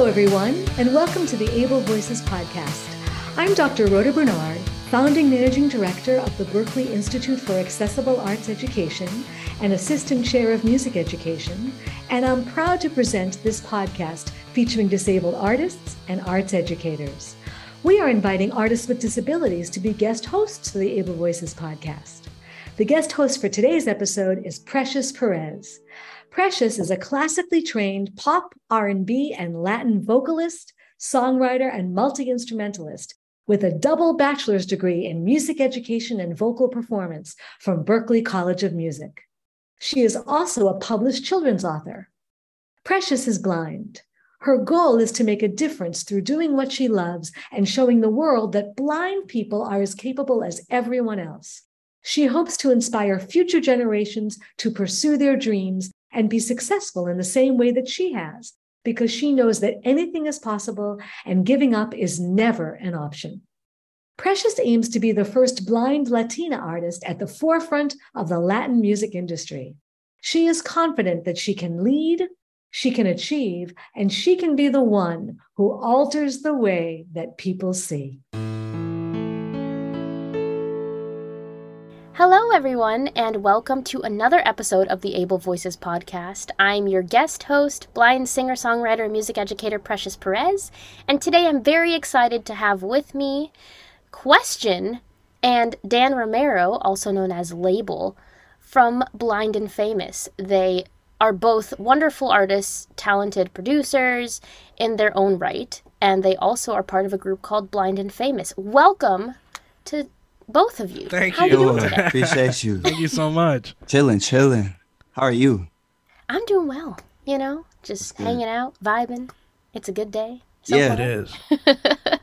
Hello, everyone, and welcome to the Able Voices podcast. I'm Dr. Rhoda Bernard, founding managing director of the Berklee Institute for Accessible Arts Education and assistant chair of music education, and I'm proud to present this podcast featuring disabled artists and arts educators. We are inviting artists with disabilities to be guest hosts for the Able Voices podcast. The guest host for today's episode is Precious Perez. Precious is a classically trained pop, R&B, and Latin vocalist, songwriter, and multi-instrumentalist with a double bachelor's degree in music education and vocal performance from Berklee College of Music. She is also a published children's author. Precious is blind. Her goal is to make a difference through doing what she loves and showing the world that blind people are as capable as everyone else. She hopes to inspire future generations to pursue their dreams and be successful in the same way that she has, because she knows that anything is possible and giving up is never an option. Precious aims to be the first blind Latina artist at the forefront of the Latin music industry. She is confident that she can lead, she can achieve, and she can be the one who alters the way that people see. Hello, everyone, and welcome to another episode of the Able Voices podcast. I'm your guest host, blind singer-songwriter and music educator Precious Perez, and today I'm very excited to have with me Question and Dan Romero, also known as Label, from Blind and Famous. They are both wonderful artists, talented producers in their own right, and they also are part of a group called Blind and Famous. Welcome to both of you. Thank How you. you doing today? Appreciate you. Thank you so much. Chilling. How are you? I'm doing well, just hanging out, vibing. It's a good day. So Yeah, far. It is.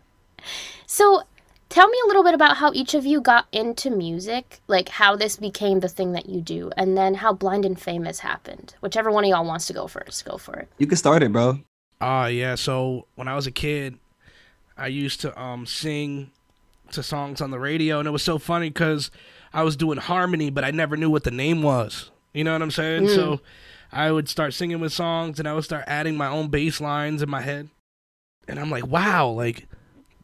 So, tell me a little bit about how each of you got into music, like how this became the thing that you do, and then how Blind and Famous happened. Whichever one of y'all wants to go first, go for it. You can start it, bro. Yeah, so when I was a kid, I used to sing to songs on the radio, and it was so funny because I was doing harmony, but I never knew what the name was. You know what I'm saying? So I would start singing with songs, and I would start adding my own bass lines in my head. And I'm like, wow, like,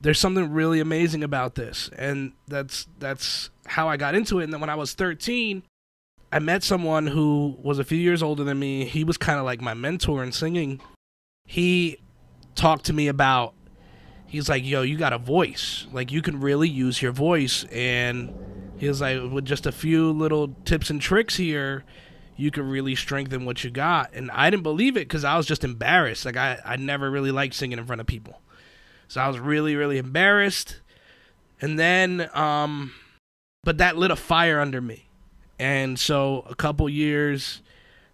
there's something really amazing about this. And that's how I got into it. And then when I was 13, I met someone who was a few years older than me. He was kind of like my mentor in singing. He talked to me about, he's like, yo, you got a voice. Like, you can really use your voice. And he was like, with just a few little tips and tricks here, you can really strengthen what you got. And I didn't believe it because I was just embarrassed. Like, I never really liked singing in front of people. So I was really, really embarrassed. And then, but that lit a fire under me. And so a couple years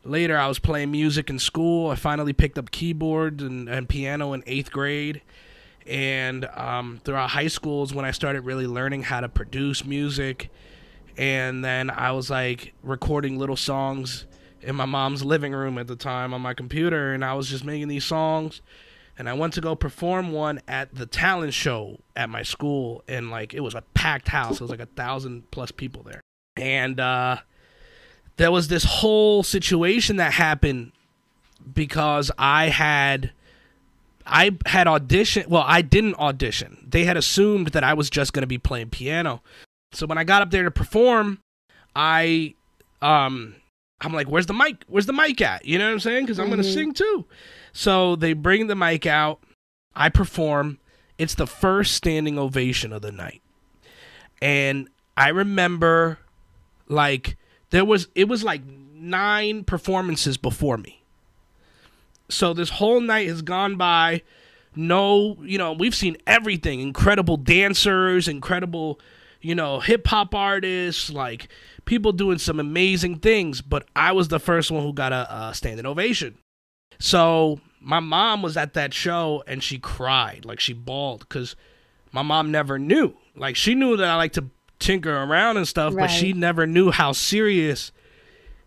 later, I was playing music in school. I finally picked up keyboards and piano in 8th grade. And throughout high school is when I started really learning how to produce music. And then I was like recording little songs in my mom's living room at the time on my computer. And I was just making these songs. And I went to go perform one at the talent show at my school. And like, it was a packed house. It was like 1,000+ people there. And there was this whole situation that happened because I had auditioned. Well, I didn't audition. They had assumed that I was just going to be playing piano. So when I got up there to perform, I'm like, where's the mic? Where's the mic at? You know what I'm saying? Because I'm going to sing too. So they bring the mic out. I perform. It's the first standing ovation of the night. And I remember, like, it was like 9 performances before me. So this whole night has gone by. We've seen everything. Incredible dancers, incredible, hip-hop artists, like, people doing some amazing things. But I was the first one who got a standing ovation. So my mom was at that show, and she cried. Like, she bawled because my mom never knew. Like, she knew that I like to tinker around and stuff, right. But she never knew how serious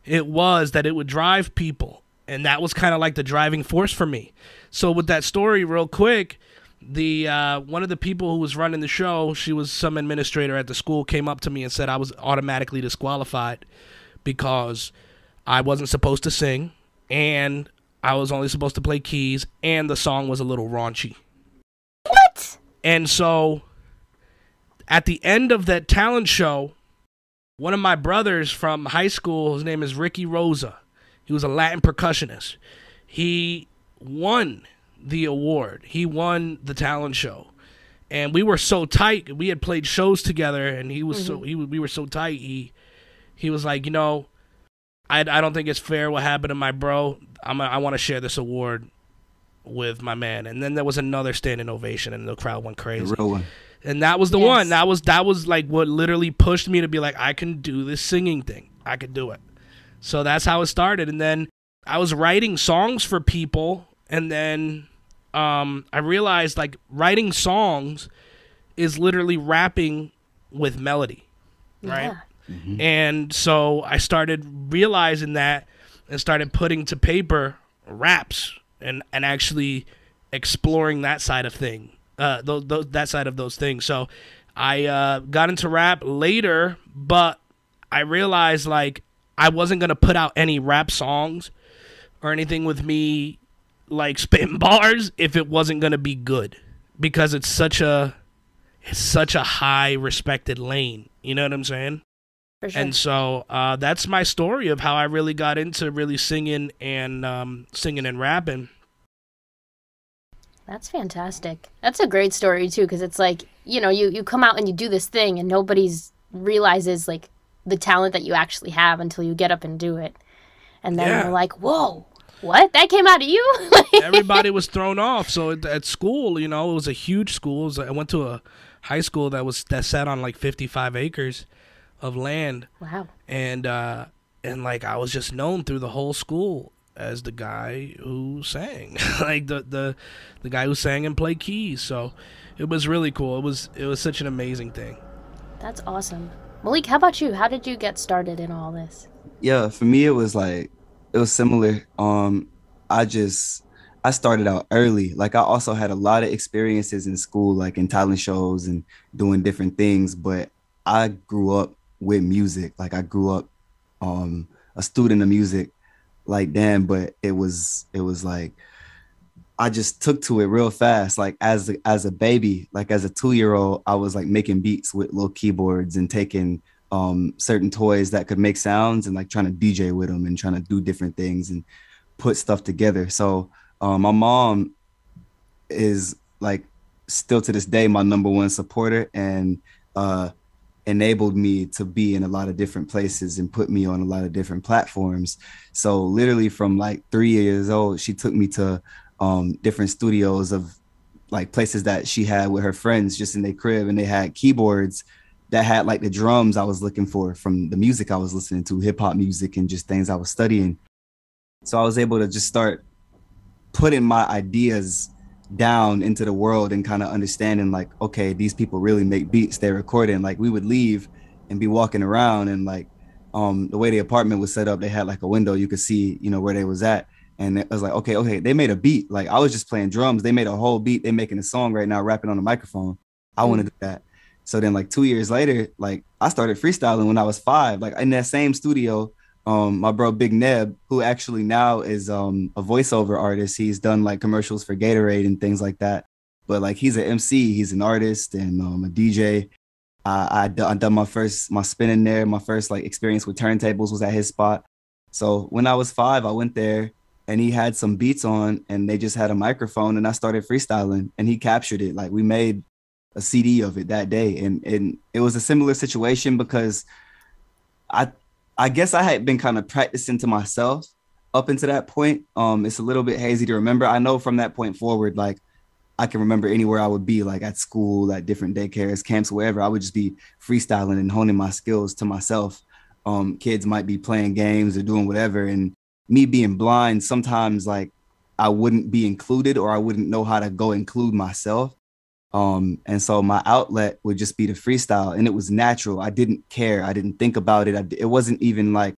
it was that it would drive people. And that was kind of like the driving force for me. So with that story, real quick, the one of the people who was running the show, she was some administrator at the school, came up to me and said I was automatically disqualified because I wasn't supposed to sing and I was only supposed to play keys, and the song was a little raunchy. What? And so at the end of that talent show, one of my brothers from high school, his name is Ricky Rosa. He was a Latin percussionist. He won the award. He won the talent show. And we were so tight. We had played shows together, and he was we were so tight. He was like, I don't think it's fair what happened to my bro. I want to share this award with my man. And then there was another standing ovation, and the crowd went crazy. The real one. And that was the one. That was like what literally pushed me to be like, I can do this singing thing. I could do it. So that's how it started. And then I was writing songs for people, and then I realized like writing songs is literally rapping with melody, right? Yeah. Mm-hmm. And so I started realizing that and started putting to paper raps and actually exploring that side of thing. That side of those things. So I got into rap later, but I realized like I wasn't gonna put out any rap songs or anything with me like spitting bars if it wasn't gonna be good, because it's such a high respected lane. You know what I'm saying? For sure. And so that's my story of how I really got into really singing and rapping. That's fantastic. That's a great story too, because it's like, you come out and you do this thing and nobody's realizes like the talent that you actually have until you get up and do it. And then you're like, whoa, what? That came out of you? Everybody was thrown off. So at school, it was a huge school. I went to a high school that sat on like 55 acres of land. Wow. And like I was just known through the whole school as the guy who sang, like the guy who sang and played keys. So it was really cool. It was such an amazing thing. That's awesome. Malik, how about you? How did you get started in all this? Yeah, for me it was similar. I started out early. Like I also had a lot of experiences in school, like in talent shows and doing different things, but I grew up with music. Like I grew up a student of music like Dan, but it was like I just took to it real fast. Like as a baby, like as a 2-year-old, I was like making beats with little keyboards and taking certain toys that could make sounds and like trying to DJ with them and trying to do different things and put stuff together. So my mom is like still to this day my number one supporter, and enabled me to be in a lot of different places and put me on a lot of different platforms. So literally from like 3 years old, she took me to different studios of like places that she had with her friends just in their crib, and they had keyboards that had like the drums I was looking for from the music I was listening to, hip hop music and just things I was studying. So I was able to just start putting my ideas down into the world and kind of understanding like, okay, these people really make beats, they're recording. Like we would leave and be walking around, and like the way the apartment was set up, they had like a window you could see, where they was at. And it was like, okay, they made a beat. Like I was just playing drums, they made a whole beat, they're making a song right now, rapping on the microphone. I want to do that. So then like 2 years later, like I started freestyling when I was 5, like in that same studio. My bro Big Neb, who actually now is a voiceover artist. He's done like commercials for Gatorade and things like that. But like he's an MC, he's an artist and a DJ. I done my spinning there. My first like experience with turntables was at his spot. So when I was 5, I went there and he had some beats on and they just had a microphone, and I started freestyling and he captured it. Like we made a CD of it that day, and it was a similar situation because I guess I had been kind of practicing to myself up until that point. It's a little bit hazy to remember. I know from that point forward, like I can remember anywhere I would be, like at school, at different daycares, camps, wherever, I would just be freestyling and honing my skills to myself. Kids might be playing games or doing whatever. And me being blind, sometimes like I wouldn't be included, or I wouldn't know how to go include myself. And so my outlet would just be the freestyle, and it was natural. I didn't care. I didn't think about it. It wasn't even like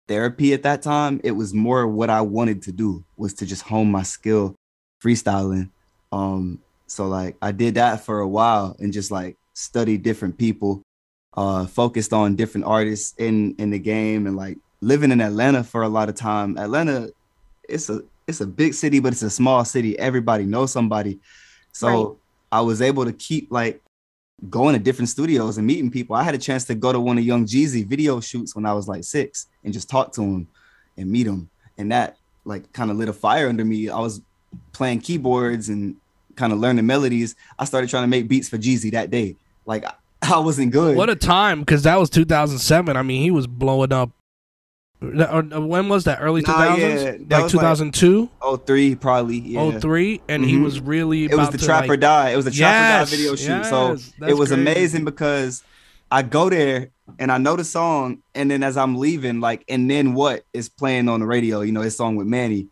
therapy at that time. It was more what I wanted to do, was to just hone my skill freestyling. So like I did that for a while and just like studied different people, focused on different artists in the game, and like living in Atlanta for a lot of time. Atlanta, it's it's a big city, but it's a small city. Everybody knows somebody. So Right. I was able to keep like going to different studios and meeting people. I had a chance to go to one of Young Jeezy video shoots when I was like 6 and just talk to him and meet him. And that like kind of lit a fire under me. I was playing keyboards and kind of learning melodies. I started trying to make beats for Jeezy that day. Like I wasn't good. What a time, because that was 2007. I mean, he was blowing up. When was that? Early 2000s? Yeah, that like was 2002? Like 03 probably. Yeah. 03? And he was really It was the Trap or Die. It was a Trap or Die video shoot. So it was crazy. amazing because I go there and I know the song, and then as I'm leaving, like, and then what is playing on the radio, you know, his song with Manny.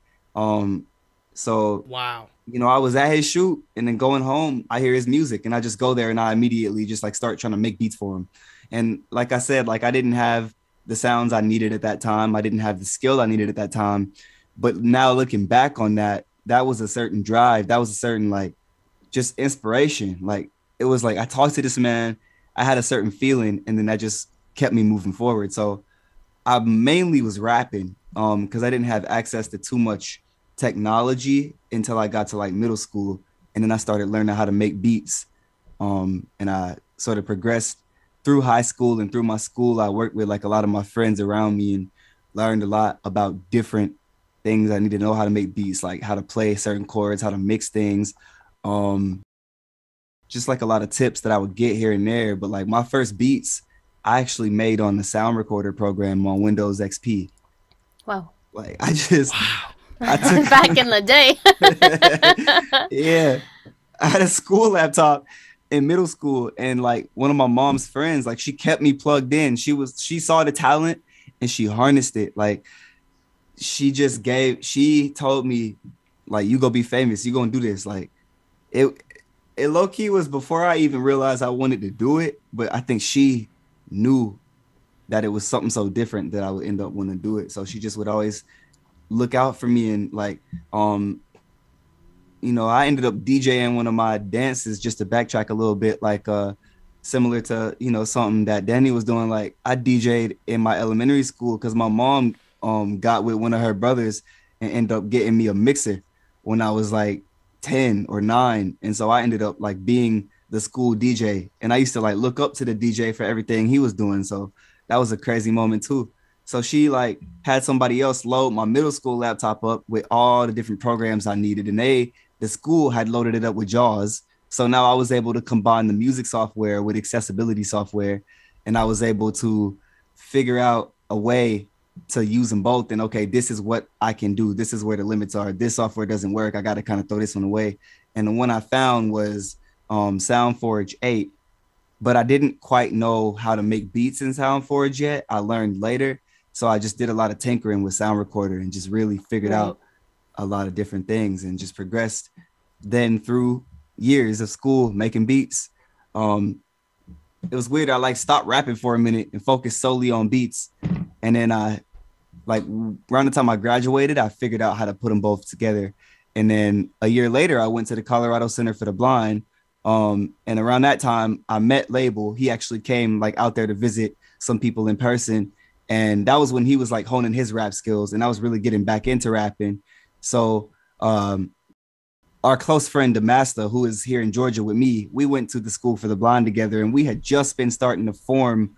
So wow. You know, I was at his shoot, and then going home, I hear his music, and I just go there and I immediately just like start trying to make beats for him. And like I said, like I didn't have the sounds I needed at that time. I didn't have the skill I needed at that time. But now looking back on that, that was a certain drive. That was a certain like just inspiration. Like it was like I talked to this man, I had a certain feeling, and then that just kept me moving forward. So I mainly was rapping because I didn't have access to too much technology until I got to like middle school. And then I started learning how to make beats. And I sort of progressed through high school, and through my school, I worked with like a lot of my friends around me and learned a lot about different things I need to know how to make beats, like how to play certain chords, how to mix things. Just like a lot of tips that I would get here and there. But like my first beats, I actually made on the sound recorder program on Windows XP. Wow. Like I just, I took Back in the day. yeah, I had a school laptop in middle school, and like one of my mom's friends, like she kept me plugged in. She saw the talent and she harnessed it. Like she told me like, you go be famous, you gonna do this. Like it low key was before I even realized I wanted to do it, but I think she knew that it was something so different that I would end up wanting to do it. So she just would always look out for me. And like, you know, I ended up DJing one of my dances, just to backtrack a little bit, like similar to, you know, something that Danny was doing. Like I DJ'd in my elementary school because my mom got with one of her brothers and ended up getting me a mixer when I was like 10 or 9. And so I ended up like being the school DJ. And I used to like look up to the DJ for everything he was doing. So that was a crazy moment too. So she like had somebody else load my middle school laptop up with all the different programs I needed. And the school had loaded it up with JAWS. So now I was able to combine the music software with accessibility software. And I was able to figure out a way to use them both. And okay, this is what I can do. This is where the limits are. This software doesn't work. I got to kind of throw this one away. And the one I found was SoundForge 8, but I didn't quite know how to make beats in SoundForge yet. I learned later. So I just did a lot of tinkering with Sound Recorder and just really figured out a lot of different things and just progressed then through years of school making beats. It was weird. I like stopped rapping for a minute and focused solely on beats. And then I like around the time I graduated, I figured out how to put them both together. And then a year later, I went to the Colorado Center for the Blind. And around that time I met Label. He actually came like out there to visit some people in person. And that was when he was like honing his rap skills, and I was really getting back into rapping. So our close friend Demasta, who is here in Georgia with me, we went to the School for the Blind together, and we had just been starting to form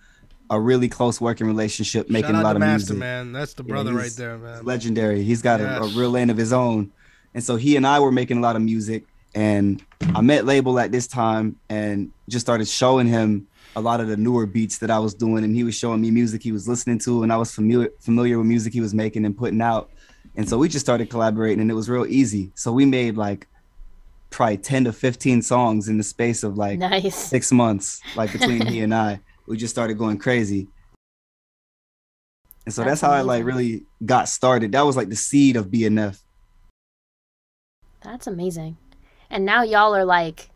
a really close working relationship, making a lot of music. Man, that's the brother right there, man. Legendary. He's got a real lane of his own. And so he and I were making a lot of music, and I met Label at this time and just started showing him a lot of the newer beats that I was doing, and he was showing me music he was listening to, and I was familiar with music he was making and putting out. And so we just started collaborating, and it was real easy. So we made like probably 10 to 15 songs in the space of like 6 months, like between he and I. We just started going crazy. And so that's how amazing. I like really got started. That was like the seed of BNF. That's amazing. And now y'all are like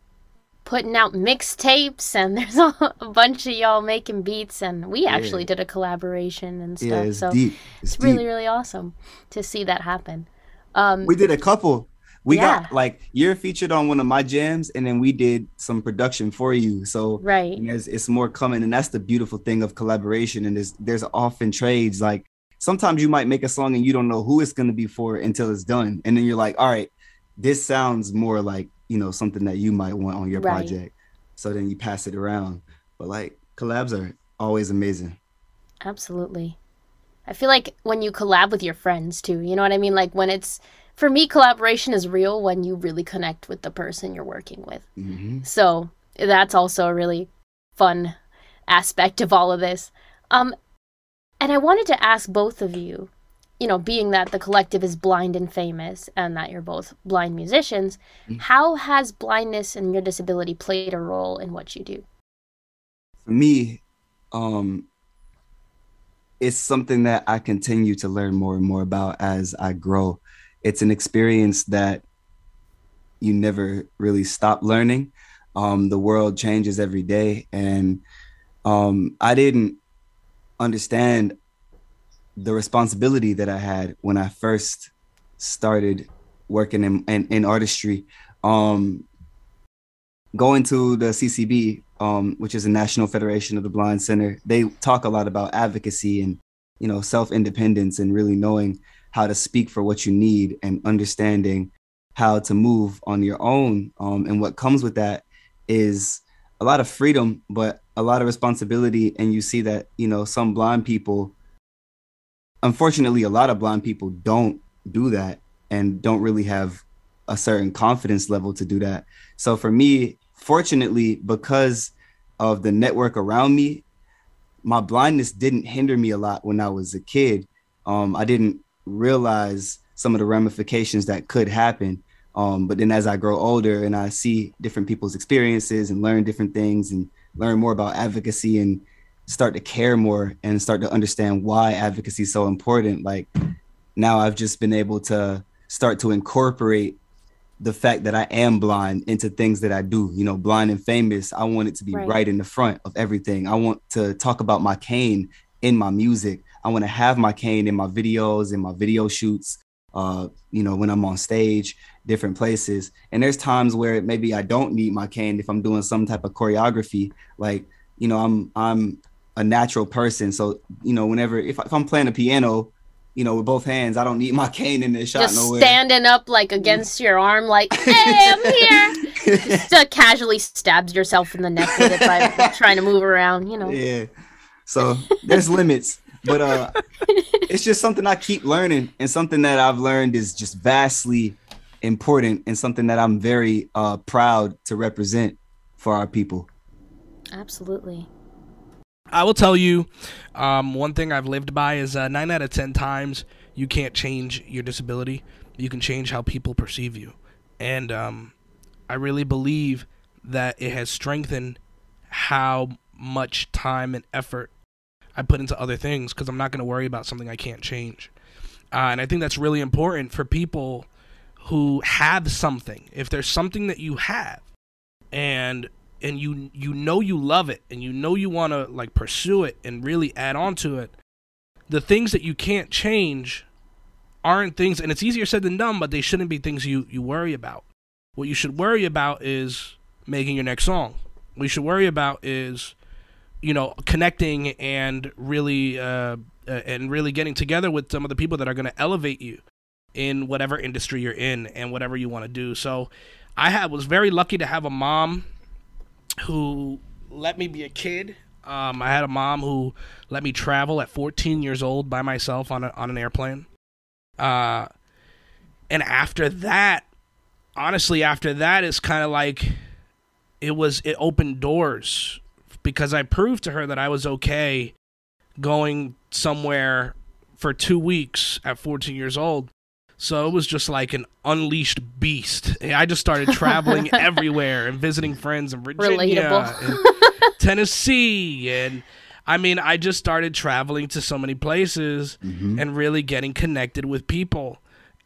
putting out mixtapes, and there's a bunch of y'all making beats, and we actually did a collaboration and stuff. Yeah, it's so deep. It's really, really awesome to see that happen. We did a couple. We got like, you're featured on one of my jams, and then we did some production for you. So it's more coming, and that's the beautiful thing of collaboration. And there's often trades like sometimes you might make a song and you don't know who it's going to be for until it's done. And then you're like, all right, this sounds more like, you know, something that you might want on your project. So then you pass it around. But like collabs are always amazing. Absolutely. I feel like when you collab with your friends too, you know what I mean? Like when it's, for me, collaboration is real when you really connect with the person you're working with. Mm-hmm. So that's also a really fun aspect of all of this. And I wanted to ask both of you, you know, being that the collective is Blind and Famous and that you're both blind musicians, how has blindness and your disability played a role in what you do? For me, it's something that I continue to learn more and more about as I grow. It's an experience that you never really stop learning. The world changes every day, and I didn't understand the responsibility that I had when I first started working in artistry. Going to the CCB, which is the National Federation of the Blind Center, they talk a lot about advocacy and, you know, self-independence and really knowing how to speak for what you need and understanding how to move on your own. And what comes with that is a lot of freedom, but a lot of responsibility. And you see that, you know, some blind people, unfortunately, a lot of blind people don't do that and don't really have a certain confidence level to do that. So for me, fortunately, because of the network around me, my blindness didn't hinder me a lot when I was a kid. I didn't realize some of the ramifications that could happen. But then as I grow older and I see different people's experiences and learn different things and learn more about advocacy and start to care more and start to understand why advocacy is so important, like now I've just been able to start to incorporate the fact that I am blind into things that I do. You know, Blind and Famous, I want it to be right in the front of everything. I want to talk about my cane in my music. I want to have my cane in my videos, in my video shoots, you know, when I'm on stage, different places. And there's times where maybe I don't need my cane if I'm doing some type of choreography. Like, you know, I'm a natural person. So, you know, whenever, if I'm playing a piano, you know, with both hands, I don't need my cane in this shot just nowhere. Standing up like against your arm, like, hey, I'm here. Just casually stabs yourself in the neck with it by trying to move around, you know. Yeah. So there's limits, but it's just something I keep learning, and something that I've learned is just vastly important and something that I'm very proud to represent for our people. Absolutely. I will tell you, one thing I've lived by is 9 out of 10 times you can't change your disability. You can change how people perceive you. And I really believe that it has strengthened how much time and effort I put into other things, because I'm not going to worry about something I can't change. And I think that's really important for people who have something. If there's something that you have and you know you love it and you know you want to like pursue it and really add on to it, the things that you can't change aren't things, and it's easier said than done, but they shouldn't be things you worry about. What you should worry about is making your next song. What you should worry about is, you know, connecting and really getting together with some of the people that are going to elevate you in whatever industry you're in and whatever you want to do. So I was very lucky to have a mom who let me be a kid. I had a mom who let me travel at 14 years old by myself on an airplane. And after that, honestly, it's kind of like it opened doors, because I proved to her that I was okay going somewhere for 2 weeks at 14 years old. So it was just like an unleashed beast. I just started traveling everywhere and visiting friends in Virginia and Tennessee. And I mean, I just started traveling to so many places and really getting connected with people.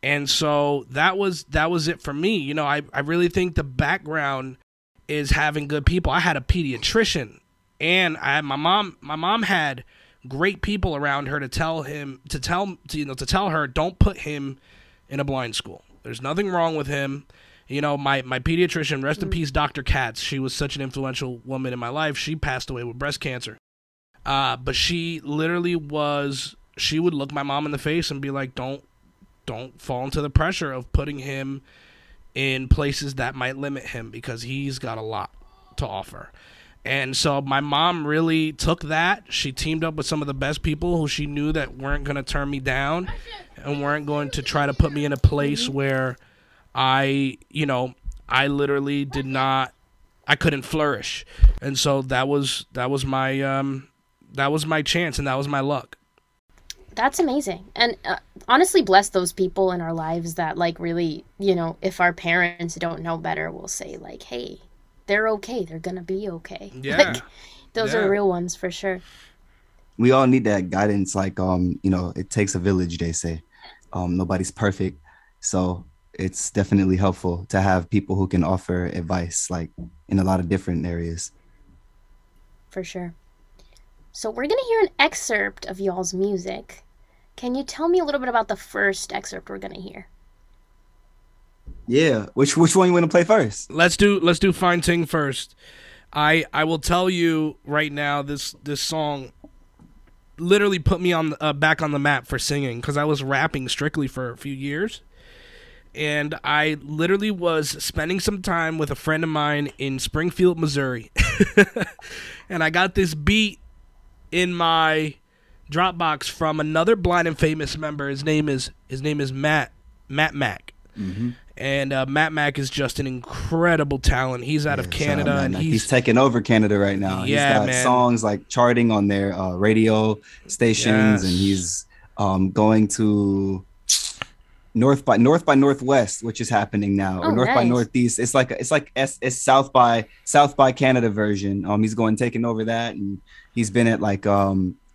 And so that was it for me. You know, I really think the background is having good people. I had a pediatrician, and I had my mom had great people around her to tell her, don't put him in a blind school. There's nothing wrong with him. You know, my pediatrician, rest in peace, Dr. Katz. She was such an influential woman in my life. She passed away with breast cancer. But she literally was she would look my mom in the face and be like, don't fall into the pressure of putting him in places that might limit him, because he's got a lot to offer. And so my mom really took that. She teamed up with some of the best people who she knew that weren't going to turn me down and weren't going to try to put me in a place where I literally I couldn't flourish. And so that was my chance, and that was my luck. That's amazing. And honestly, bless those people in our lives that, like, really, if our parents don't know better, will say, like, hey, they're okay. They're going to be okay. Yeah. Like, those are real ones for sure. We all need that guidance. Like, it takes a village, they say. Nobody's perfect. So it's definitely helpful to have people who can offer advice, like, in a lot of different areas. For sure. So we're going to hear an excerpt of y'all's music. Can you tell me a little bit about the first excerpt we're going to hear? Yeah. Which one you want to play first? Let's do Fine Ting first. I will tell you right now, this song literally put me on back on the map for singing, because I was rapping strictly for a few years. And I literally was spending some time with a friend of mine in Springfield, Missouri. And I got this beat in my Dropbox from another Blind and Famous member. His name is Matt Mac. Mm-hmm. And Matt Mac is just an incredible talent. He's out of Canada, and he's taking over Canada right now. Yeah, he's got songs like charting on their radio stations, and he's going to North by Northwest, which is happening now, or North by Northeast. It's like it's South by Canada version. He's taking over that, and he's been at like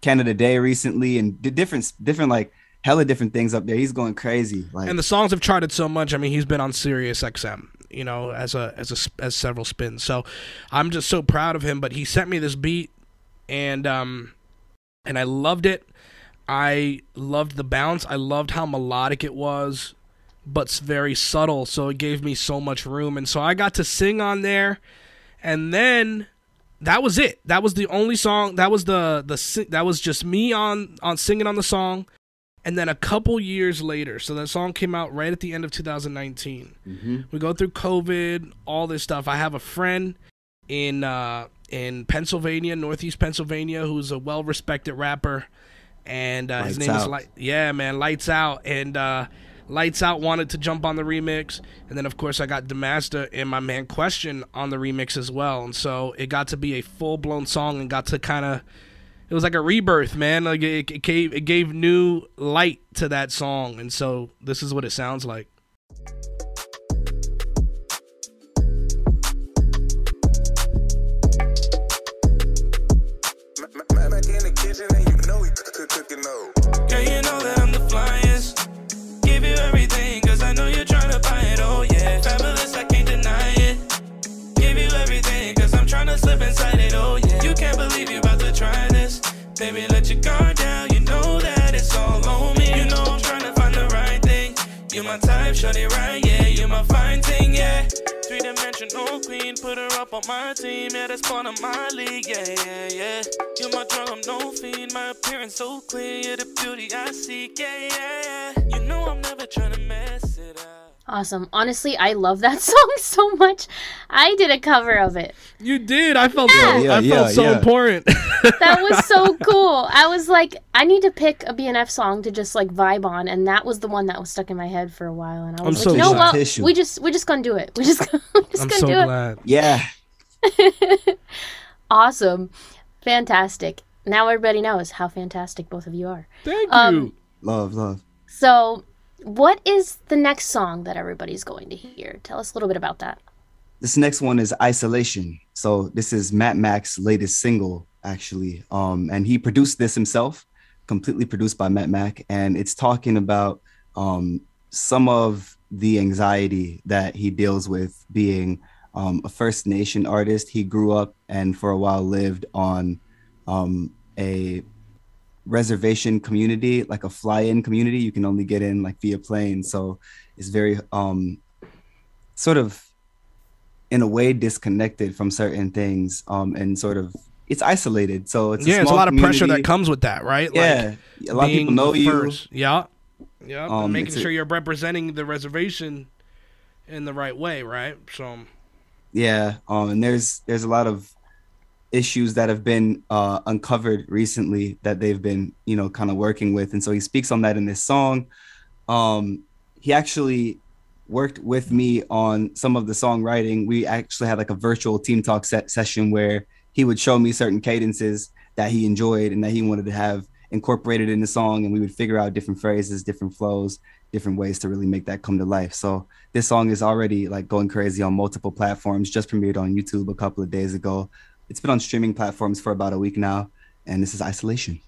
Canada Day recently, and different like hella different things up there. He's going crazy. Like, and the songs have charted so much. I mean, he's been on Sirius XM, as several spins. So I'm just so proud of him. But he sent me this beat, and I loved it. I loved the bounce. I loved how melodic it was, but very subtle. So it gave me so much room, and so I got to sing on there, and then that was it. That was the only song. That was that was just me on singing on the song. And then a couple years later, so that song came out right at the end of 2019. Mm-hmm. We go through COVID, all this stuff. I have a friend in Pennsylvania, Northeast Pennsylvania, who's a well-respected rapper, and his name is Lights Out. And Lights Out wanted to jump on the remix, and then of course I got Demaster and my man Question on the remix as well. And so it got to be a full-blown song, and got to kind of. It was like a rebirth, man. Like it gave new light to that song, and so this is what it sounds like. Girl, you know that I'm the flyest. Give you everything, cause I know you're trying to buy it. Oh yeah, fabulous, I can't deny it. Give you everything, cause I'm trying to slip inside it. Oh yeah, you can't believe you about to try this. Baby, let your guard down, you know that it's all on me. You know I'm trying to find the right thing. You my type, shorty, right, yeah, you my fine thing, yeah. Three-dimensional queen, put her up on my team, yeah, that's part of my league, yeah. You my drug, I'm no fiend, my appearance so clean, you're the beauty I seek, yeah. You know I'm never trying to mess it up. Awesome. Honestly, I love that song so much. I did a cover of it. You did? I felt so important. That was so cool. I was like, I need to pick a BNF song to just like vibe on, and that was the one that was stuck in my head for a while. And I was like, you know what? We're just gonna do it. We're just I'm gonna so do glad. it. Yeah. Awesome. Fantastic. Now everybody knows how fantastic both of you are. Thank you. Love. So, what is the next song that everybody's going to hear? Tell us a little bit about that. This next one is Isolation. So this is Matt Mac's latest single, actually. And he produced this himself, completely produced by Matt Mac. And it's talking about some of the anxiety that he deals with being a First Nation artist. He grew up and for a while lived on a reservation community, like a fly-in community. You can only get in like via plane. So it's very sort of in a way disconnected from certain things, and sort of it's isolated. So it's there's a lot of pressure that community. comes with that, right? Yeah, Like, a lot of people know you. first. Yeah. And making it's sure you're representing the reservation in the right way, right? So Yeah, and there's a lot of issues that have been uncovered recently that they've been, kind of working with, and so he speaks on that in this song. He actually worked with me on some of the songwriting. We actually had like a virtual team talk session where he would show me certain cadences that he enjoyed and that he wanted to have incorporated in the song, and we would figure out different phrases, different flows, different ways to really make that come to life. So this song is already like going crazy on multiple platforms, just premiered on YouTube a couple of days ago. It's been on streaming platforms for about a week now, and this is Isolation.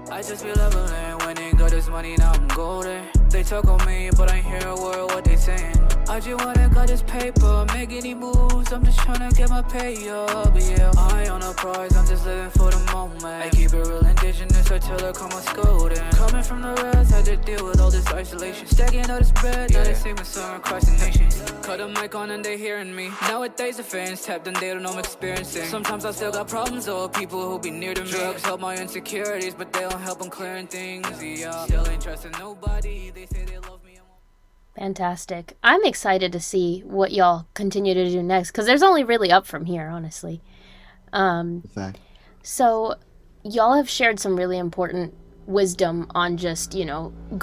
I just be leveling when they got this money, now I'm golden. They talk on me, but I ain't hear a word what they saying. I just wanna got this paper, make any moves, I'm just tryna get my pay up, yeah. I ain't on a prize, I'm just living for the moment. I keep it real indigenous until I come on scolding. Coming from the rest, had to deal with all this isolation. Stacking all this bread, now they sing my song across the nation. Cut a mic on and they hearing me. Nowadays the fans tapped and they don't know I'm experiencing. Sometimes I still got problems, though, people who be near to me. Drugs help my insecurities, but they don't help them clearing things, yeah. Still ain't trusting nobody, they say they love me. Fantastic. I'm excited to see what y'all continue to do next, because there's only really up from here, honestly. So y'all have shared some really important wisdom on just,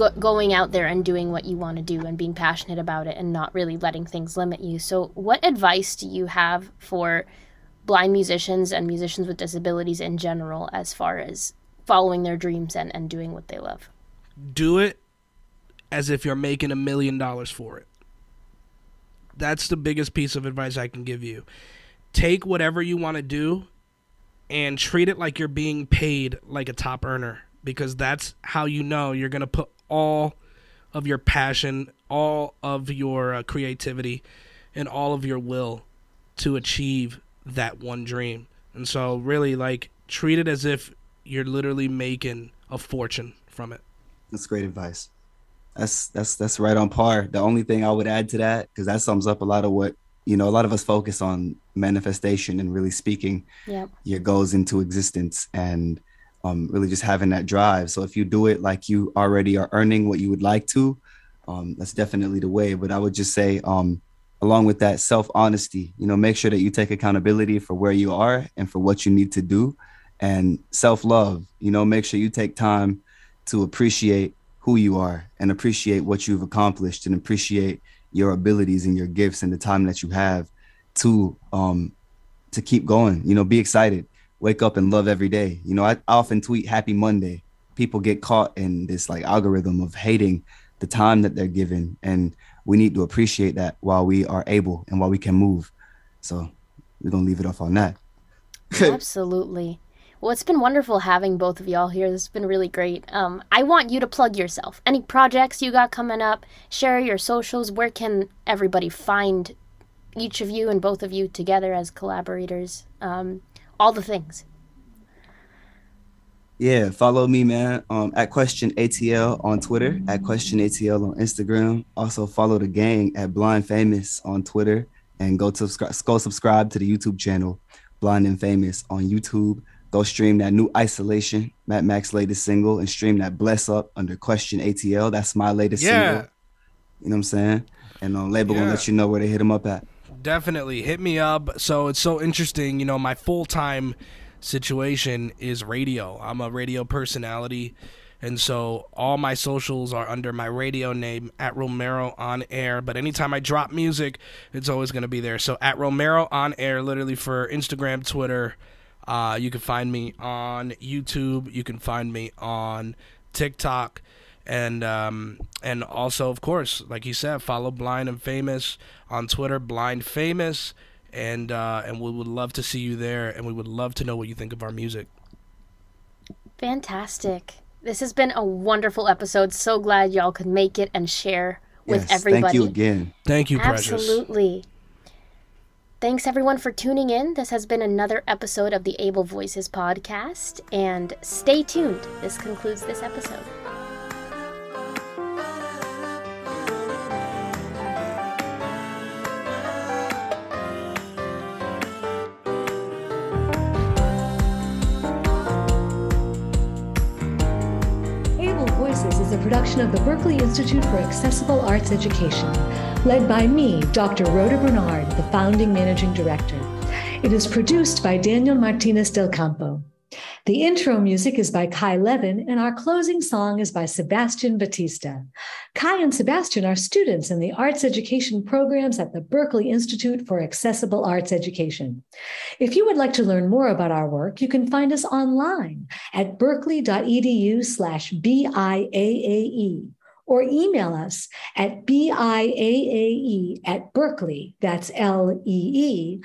going out there and doing what you want to do and being passionate about it and not really letting things limit you. So what advice do you have for blind musicians and musicians with disabilities in general as far as following their dreams and doing what they love? Do it as if you're making $1 million for it. That's the biggest piece of advice I can give you. Take whatever you want to do and treat it like you're being paid like a top earner, because that's how you know you're going to put all of your passion, all of your creativity, and all of your will to achieve that one dream. And so really, treat it as if you're literally making a fortune from it. That's great advice. That's right on par. The only thing I would add to that, because that sums up a lot of what, a lot of us focus on manifestation and really speaking your goals into existence and really just having that drive. So if you do it like you already are earning what you would like to, that's definitely the way. But I would just say, along with that, self-honesty, make sure that you take accountability for where you are and for what you need to do, and self-love, make sure you take time to appreciate who you are and appreciate what you've accomplished and appreciate your abilities and your gifts and the time that you have to keep going. Be excited, wake up and love every day. I often tweet Happy Monday. People get caught in this algorithm of hating the time that they're given, and we need to appreciate that while we are able and while we can move. So we're gonna leave it off on that. Absolutely. Well, it's been wonderful having both of y'all here. This has been really great. I want you to plug yourself. Any projects you got coming up, share your socials. Where can everybody find each of you and both of you together as collaborators? All the things. Yeah, follow me, man, at Question ATL on Twitter, at Question ATL on Instagram. Also follow the gang at Blind Famous on Twitter, and go subscribe to the YouTube channel, Blind and Famous on YouTube. Go stream that new Isolation, Matt Mac's latest single, and stream that Bless Up under Question ATL. That's my latest single. You know what I'm saying? And label will let you know where to hit him up at. Definitely hit me up. So it's so interesting. My full-time situation is radio. I'm a radio personality, and so all my socials are under my radio name, at Romero on Air. But anytime I drop music, it's always going to be there. So at Romero on Air, literally, for Instagram, Twitter. You can find me on YouTube. You can find me on TikTok, and also, of course, like you said, follow Blind and Famous on Twitter, Blind Famous, and we would love to see you there, and we would love to know what you think of our music. Fantastic. This has been a wonderful episode. So glad y'all could make it and share with everybody. Thank you again. Thank you, Precious. Absolutely. Thanks, everyone, for tuning in. This has been another episode of the Able Voices podcast, and stay tuned. This concludes this episode. production of the Berklee Institute for Accessible Arts Education, led by me, Dr. Rhoda Bernard, the founding managing director. It is produced by Daniel Martinez del Campo. The intro music is by Kai Levin, and our closing song is by Sebastian Batista. Kai and Sebastian are students in the arts education programs at the Berklee Institute for Accessible Arts Education. If you would like to learn more about our work, you can find us online at berkeley.edu/BIAAE or email us at BIAAE@berkeley, that's LEE.edu.